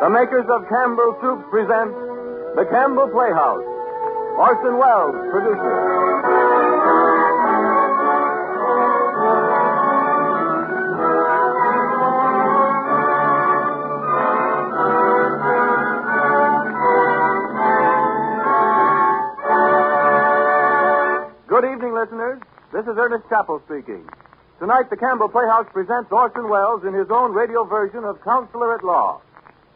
The makers of Campbell Soup present the Campbell Playhouse. Orson Wells, producer. Good evening, listeners. This is Ernest Chappell speaking. Tonight, the Campbell Playhouse presents Orson Wells in his own radio version of Counselor at Law.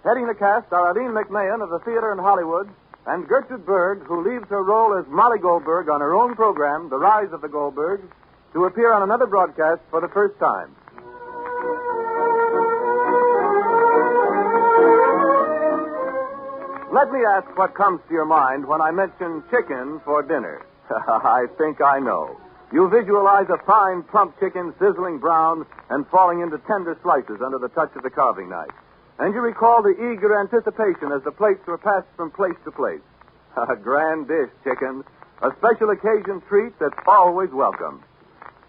Heading the cast are Aline McMahon of the theater in Hollywood and Gertrude Berg, who leaves her role as Molly Goldberg on her own program, The Rise of the Goldbergs, to appear on another broadcast for the first time. Let me ask what comes to your mind when I mention chicken for dinner. I think I know. You visualize a fine, plump chicken sizzling brown and falling into tender slices under the touch of the carving knife. And you recall the eager anticipation as the plates were passed from place to place. A grand dish, chicken. A special occasion treat that's always welcome.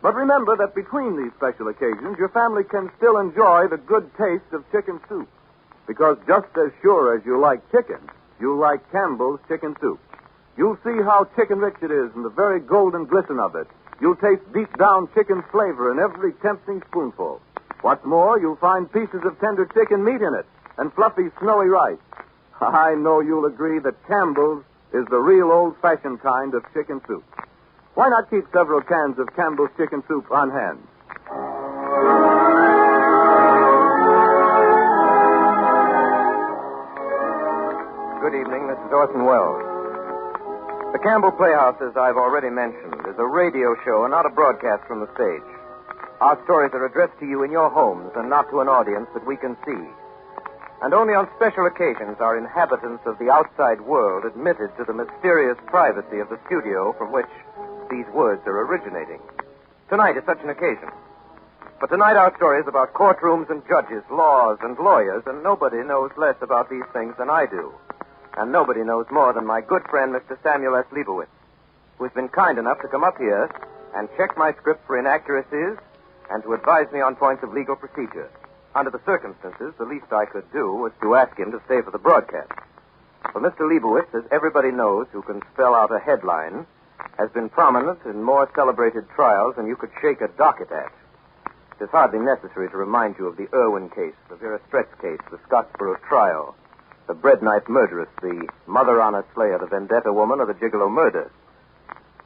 But remember that between these special occasions, your family can still enjoy the good taste of chicken soup. Because just as sure as you like chicken, you like Campbell's chicken soup. You'll see how chicken-rich it is and the very golden glisten of it. You'll taste deep-down chicken flavor in every tempting spoonful. What's more, you'll find pieces of tender chicken meat in it and fluffy, snowy rice. I know you'll agree that Campbell's is the real old-fashioned kind of chicken soup. Why not keep several cans of Campbell's chicken soup on hand? Good evening. This is Orson Wells. The Campbell Playhouse, as I've already mentioned, is a radio show and not a broadcast from the stage. Our stories are addressed to you in your homes and not to an audience that we can see. And only on special occasions are inhabitants of the outside world admitted to the mysterious privacy of the studio from which these words are originating. Tonight is such an occasion. But tonight our story is about courtrooms and judges, laws and lawyers, and nobody knows less about these things than I do. And nobody knows more than my good friend, Mr. Samuel S. Leibowitz, who's been kind enough to come up here and check my script for inaccuracies and to advise me on points of legal procedure. Under the circumstances, the least I could do was to ask him to stay for the broadcast. For Mr. Leibowitz, as everybody knows who can spell out a headline, has been prominent in more celebrated trials than you could shake a docket at. It is hardly necessary to remind you of the Irwin case, the Vera Stretz case, the Scottsboro trial, the bread knife murderess, the Mother Honor slayer, the Vendetta woman, or the Gigolo murder.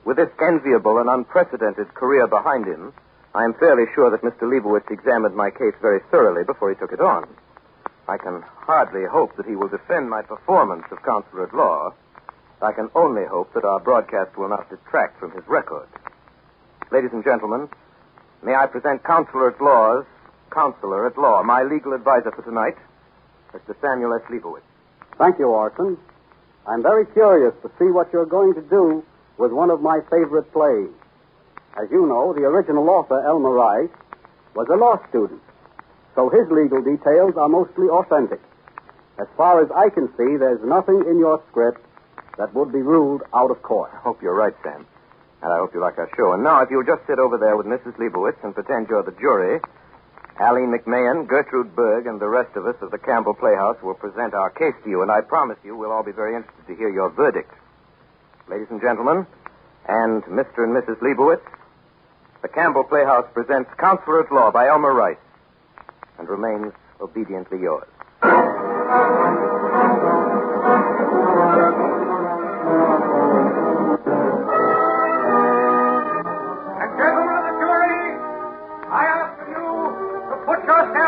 With this enviable and unprecedented career behind him, I am fairly sure that Mr. Leibowitz examined my case very thoroughly before he took it on. I can hardly hope that he will defend my performance of Counselor at Law. I can only hope that our broadcast will not detract from his record. Ladies and gentlemen, may I present Counselor at Law, my legal advisor for tonight, Mr. Samuel S. Leibowitz. Thank you, Orson. I'm very curious to see what you're going to do with one of my favorite plays. As you know, the original author, Elmer Rice, was a law student, so his legal details are mostly authentic. As far as I can see, there's nothing in your script that would be ruled out of court. I hope you're right, Sam. And I hope you like our show. And now, if you'll just sit over there with Mrs. Leibowitz and pretend you're the jury, Aline McMahon, Gertrude Berg, and the rest of us of the Campbell Playhouse will present our case to you, and I promise you we'll all be very interested to hear your verdict. Ladies and gentlemen, and Mr. and Mrs. Leibowitz, the Campbell Playhouse presents Counselor at Law by Elmer Rice, and remains obediently yours.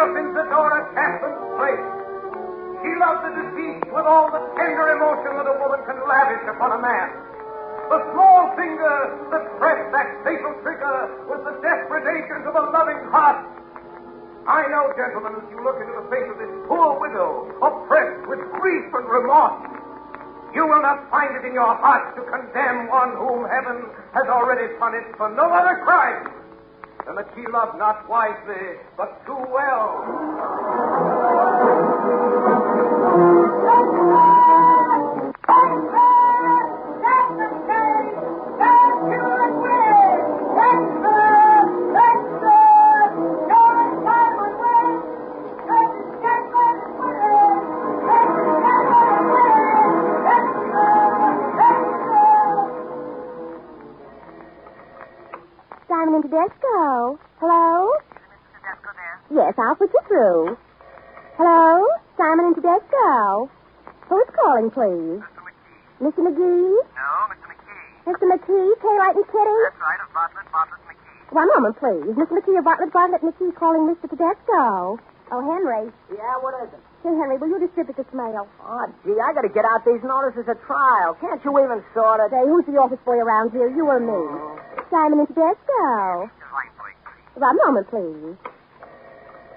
Into Dora Campbell's place. She loved the deceased with all the tender emotion that a woman can lavish upon a man. The small finger that pressed that fatal trigger was the desperations of a loving heart. I know, gentlemen, as you look into the face of this poor widow, oppressed with grief and remorse, you will not find it in your heart to condemn one whom heaven has already punished for no other crime and that she loved not wisely, but too well. I'll put you through. Hello? Simon and Tedesco. Who's calling, please? Mr. McGee? No, Mr. McKee. Mr. McKee, K-Light and Kitty? That's right, of Bartlett McKee. One moment, please. Mr. McKee of Bartlett McKee calling Mr. Tedesco. Oh, Henry. Yeah, what is it? Hey, Henry, will you distribute this mail? Oh, gee, I got to get out these notices of trial. Can't you even sort it? Say, who's the office boy around here, you or me? Simon and Tedesco. One moment, please.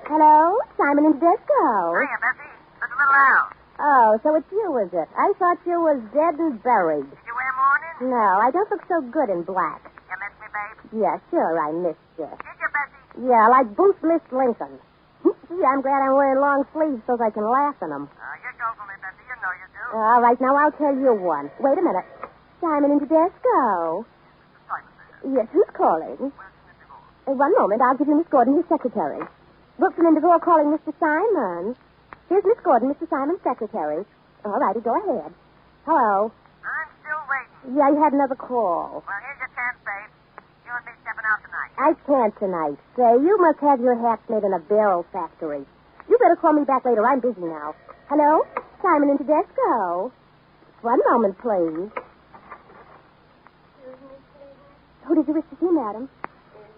Hello? Simon and Tedesco. Hiya, Bessie. It's a little Al. Oh, so it's you, is it? I thought you was dead and buried. Did you wear mourning? No, I don't look so good in black. You missed me, babe? Yeah, sure, I missed you. Did you, Bessie? Yeah, like Booth missed Lincoln. Gee, I'm glad I'm wearing long sleeves so I can laugh in them. You go for me, Bessie. You know you do. All right, now I'll tell you one. Wait a minute. Simon and Tedesco. Yes, who's calling? One moment. I'll give you Miss Gordon, his secretary. Wilson and DeVore calling Mr. Simon. Here's Miss Gordon, Mr. Simon's secretary. All righty, go ahead. Hello. I'm still waiting. Yeah, you had another call. Well, here's your chance, babe. You and me stepping out tonight. I can't tonight. Say, you must have your hats made in a barrel factory. You better call me back later. I'm busy now. Hello? Simon and Tedesco. One moment, please. Who did you wish to see, madam?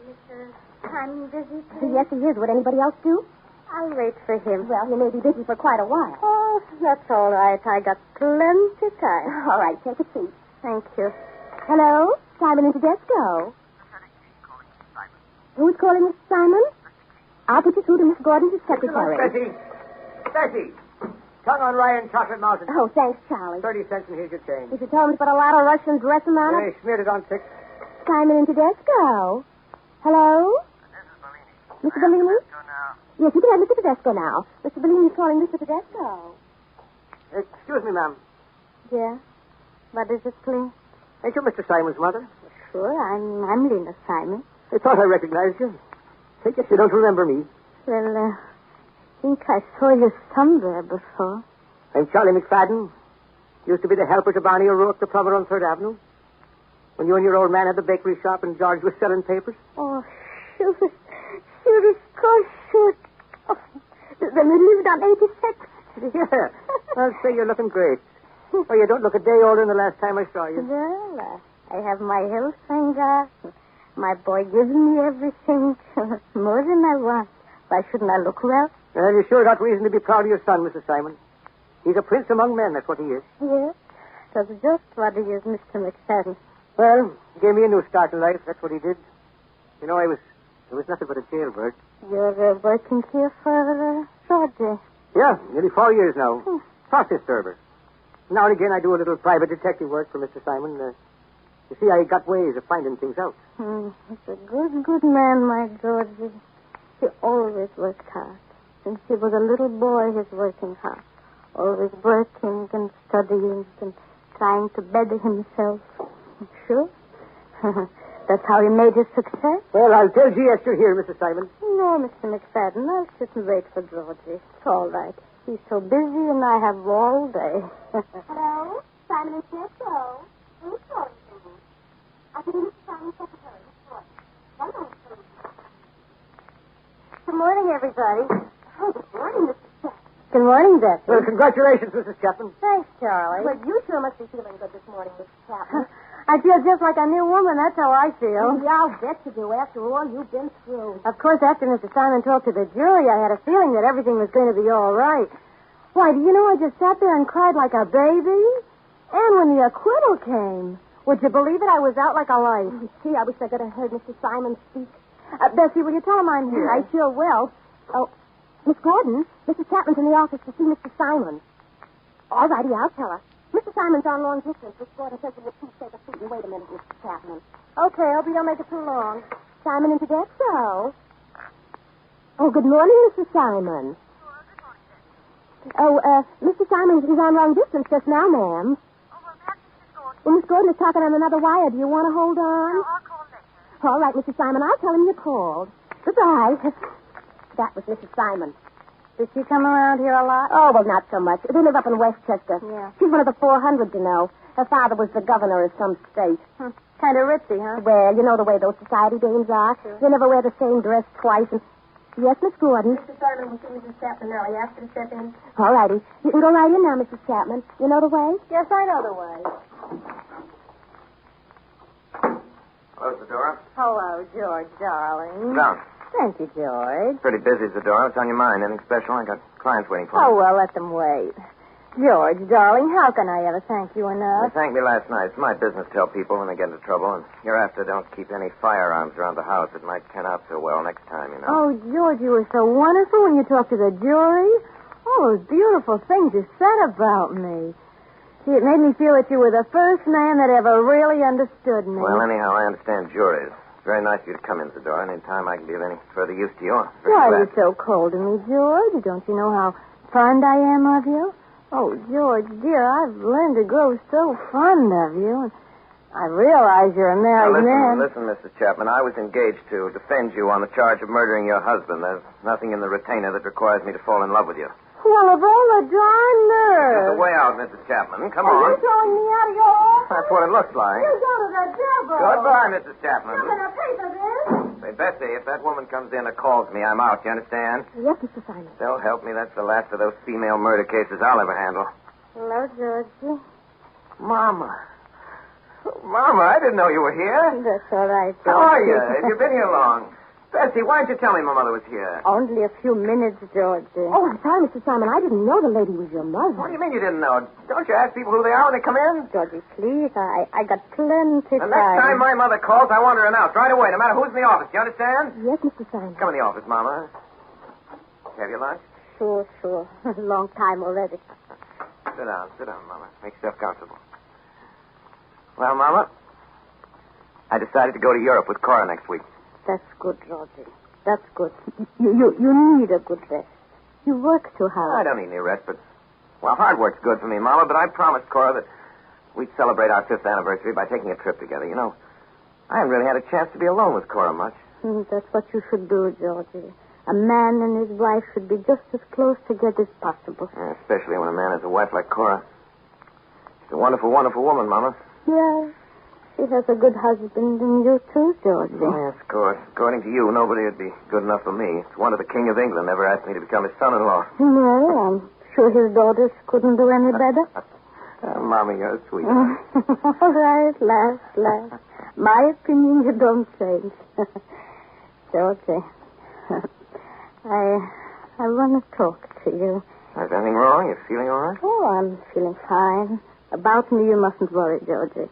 Mr. Simon busy? Yes, he is. Would anybody else do? I'll wait for him. Well, he may be busy for quite a while. Oh, that's all right. I got plenty time. All right, take a seat. Thank you. Hello? Simon and Tedesco. Who's calling Mr. Simon? I'll put you through to Miss Gordon, his secretary. Bessie. Tongue on rye and chocolate mountain. Oh, thanks, Charlie. 30 cents and here's your change. Did you tell him to put a lot of Russian dressing on it? They smeared it on thick. Simon and Tedesco. Hello? This is Bellini. Mr. Bellini? Go now. Yes, you can have Mr. Tedesco now. Mr. Bellini's calling Mr. Tedesco. Excuse me, ma'am. Yeah? What is it, please? Ain't you Mr. Simon's mother? Sure, I'm Lena Simon. I thought I recognized you. I guess you don't remember me. Well, I think I saw you somewhere before. I'm Charlie McFadden. Used to be the helper to Barney O'Rourke, the plumber on 3rd Avenue. When you and your old man had the bakery shop and George was selling papers. Oh, sure, of course, sure. Oh, then we lived on 86th Street. Yeah. I'll say you're looking great. Oh, you don't look a day older than the last time I saw you. Well, I have my health, thank God. My boy gives me everything. More than I want. Why shouldn't I look well? Well, you sure got reason to be proud of your son, Mrs. Simon. He's a prince among men, that's what he is. Yes. That's just what he is, Mr. McFadden. Well, he gave me a new start in life, that's what he did. You know, I was nothing but a jailbird. You're working here for Georgie. Yeah, nearly 4 years now. Process server. Now and again, I do a little private detective work for Mr. Simon. You see, I got ways of finding things out. He's a good man, my Georgie. He always worked hard. Since he was a little boy, he's working hard. Always working and studying and trying to better himself. Sure. That's how he made his success. Well, I'll tell G.S. you're here, Mrs. Simon. No, Mr. McFadden, I'll sit and wait for Georgie. It's all right. He's so busy and I have all day. Hello? Simon and Tedesco. Who's calling me? I'll give you Mr. Simon's secretary, Miss Gordon. One moment, please. Good morning, everybody. Oh, good morning, Mr. Chapman. Good morning, Betsy. Well, congratulations, Mrs. Chapman. Thanks, Charlie. Well, you sure must be feeling good this morning, Mr. Chapman. I feel just like a new woman. That's how I feel. Yeah, I'll bet you do. After all you've been through. Of course, after Mr. Simon talked to the jury, I had a feeling that everything was going to be all right. Why, do you know, I just sat there and cried like a baby? And when the acquittal came, would you believe it? I was out like a light. Gee, I wish I could have heard Mr. Simon speak. Bessie, will you tell him I'm here? I sure will. Oh, Miss Gordon, Mrs. Chapman's in the office to see Mr. Simon. All righty, I'll tell her. Mr. Simon's on long distance. Miss Gordon says we'll please take a seat and wait a minute, Mr. Chapman. Okay, hope you don't make it too long. Simon and Tedesco. Oh, good morning, Mr. Simon. Oh, Mr. Simon is on long distance just now, ma'am. Well, Miss Gordon is talking on another wire. Do you want to hold on? No, I'll call later. All right, Mr. Simon, I'll tell him you called. Goodbye. That was Mrs. Simon. Did she come around here a lot? Oh, well, not so much. They live up in Westchester. Yeah. She's one of the 400, you know. Her father was the governor of some state. Kind of ritzy, huh? Well, you know the way those society dames are. Sure. They never wear the same dress twice. And Yes, Miss Gordon. Mr. Simon will see Mrs. Chapman now. He asked her to step in. All righty. You can go right in now, Mrs. Chapman. You know the way? Yes, I know the way. Hello, Zadora. Hello, George, darling. Down. Thank you, George. Pretty busy, Zadora. What's on your mind? Anything special? I got clients waiting for me. Oh, well, let them wait. George, darling, how can I ever thank you They enough? thanked me last night. It's my business to tell people when they get into trouble, and hereafter don't keep any firearms around the house. It might turn out so well next time, you know. Oh, George, you were so wonderful when you talked to the jury. All those beautiful things you said about me. See, it made me feel that you were the first man that ever really understood me. Well, anyhow, I understand juries. It's very nice of you to come in, Zadora. Any time I can be of any further use to you. I'm very Why are glad. you so cold to me, George? Don't you know how fond I am of you? Oh, George, dear, I've learned to grow so fond of you. And I realize you're a married man. Listen, Mrs. Chapman. I was engaged to defend you on the charge of murdering your husband. There's nothing in the retainer that requires me to fall in love with you. Well, of all the darn nerve. There's a way out, Mrs. Chapman. Come Are on. you throwing me out of your office? That's what it looks like. You go to the devil. Goodbye, Mrs. Chapman. I'm going to pay for this. Say, Bessie, if that woman comes in or calls me, I'm out. You understand? Yes, Mr. Simon. So help me, that's the last of those female murder cases I'll ever handle. Hello, Georgie. Mama. Mama, I didn't know you were here. That's all right, Georgie. How are you? Have you been here long? Bessie, why didn't you tell me my mother was here? Only a few minutes, Georgie. Oh, I'm sorry, Mr. Simon. I didn't know the lady was your mother. What do you mean you didn't know? Don't you ask people who they are when they come in? Georgie, please. I got plenty The next time my mother calls, I want her announced right away, no matter who's in the office. You understand? Yes, Mr. Simon. Come in the office, Mama. Have your lunch? Sure. A long time already. Sit down, Mama. Make yourself comfortable. Well, Mama, I decided to go to Europe with Cora next week. That's good, Georgie. That's good. You need a good rest. You work too I hard. don't need any rest, but... Well, hard work's good for me, Mama, but I promised Cora that we'd celebrate our 5th anniversary by taking a trip together. You know, I haven't really had a chance to be alone with Cora much. That's what you should do, Georgie. A man and his wife should be just as close together as possible. Yeah, especially when a man has a wife like Cora. She's a wonderful, wonderful woman, Mama. Yeah. She has a good husband, and you too, Georgie. Oh, yes, of course. According to you, nobody would be good enough for me. It's wonder the King of England never asked me to become his son-in-law. Well, I'm sure his daughters couldn't do any better. Mama, you're sweet. All right, laugh. My opinion you don't change. Georgie, I want to talk to you. Is anything wrong? You feeling all right? Oh, I'm feeling fine. About me, you mustn't worry, Georgie.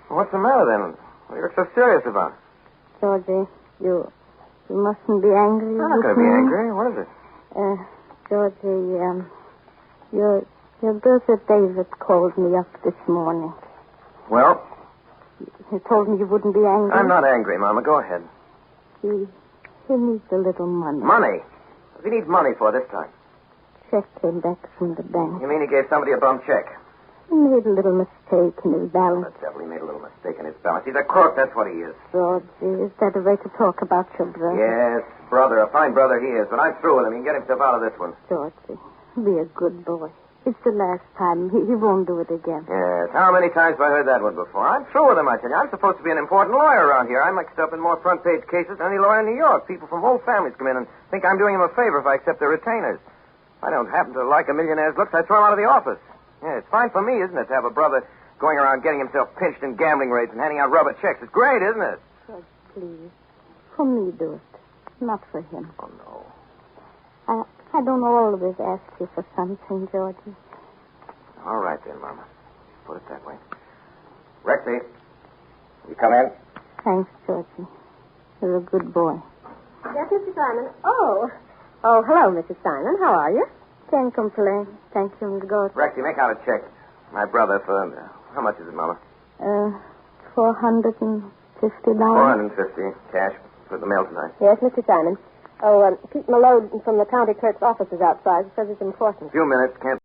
What's the matter, then? What do you look so serious about? Georgie, you mustn't be angry I'm not with going to be me. angry. What is it? Georgie, your brother David called me up this morning. Well, He told me you wouldn't be angry. I'm not angry, Mama. Go ahead. He needs a little money. Money? What does he need money for this time? Check came back from the bank. You mean he gave somebody a bum check? He made a little mistake in his balance. That devil, he made a little mistake in his balance. He's a crook, that's what he is. Georgie, is that a way to talk about your brother? Yes, brother. A fine brother he is. But I'm through with him. He can get himself out of this one. Georgie, be a good boy. It's the last time. He won't do it again. Yes. How many times have I heard that one before? I'm through with him, I tell you. I'm supposed to be an important lawyer around here. I'm mixed up in more front-page cases than any lawyer in New York. People from whole families come in and think I'm doing him a favor if I accept their retainers. If I don't happen to like a millionaire's looks, I throw him out of the office. Yeah, it's fine for me, isn't it, to have a brother going around getting himself pinched in gambling raids and handing out rubber checks. It's great, isn't it? George, please. For me, do it. Not for him. Oh, no. I don't always ask you for something, Georgie. All right, then, Mama. Put it that way. Rexy, you come in? Thanks, Georgie. You're a good boy. Yes, Mr. Simon. Oh, hello, Mrs. Simon. How are you? Can't complain. Thank you, Miss Gordon. Rexy, make out a check. My brother for... how much is it, Mama? $450. $450 cash for the mail tonight. Yes, Mr. Simon. Oh, Pete Malone from the county clerk's office is outside. He says it's important. A few minutes. Can't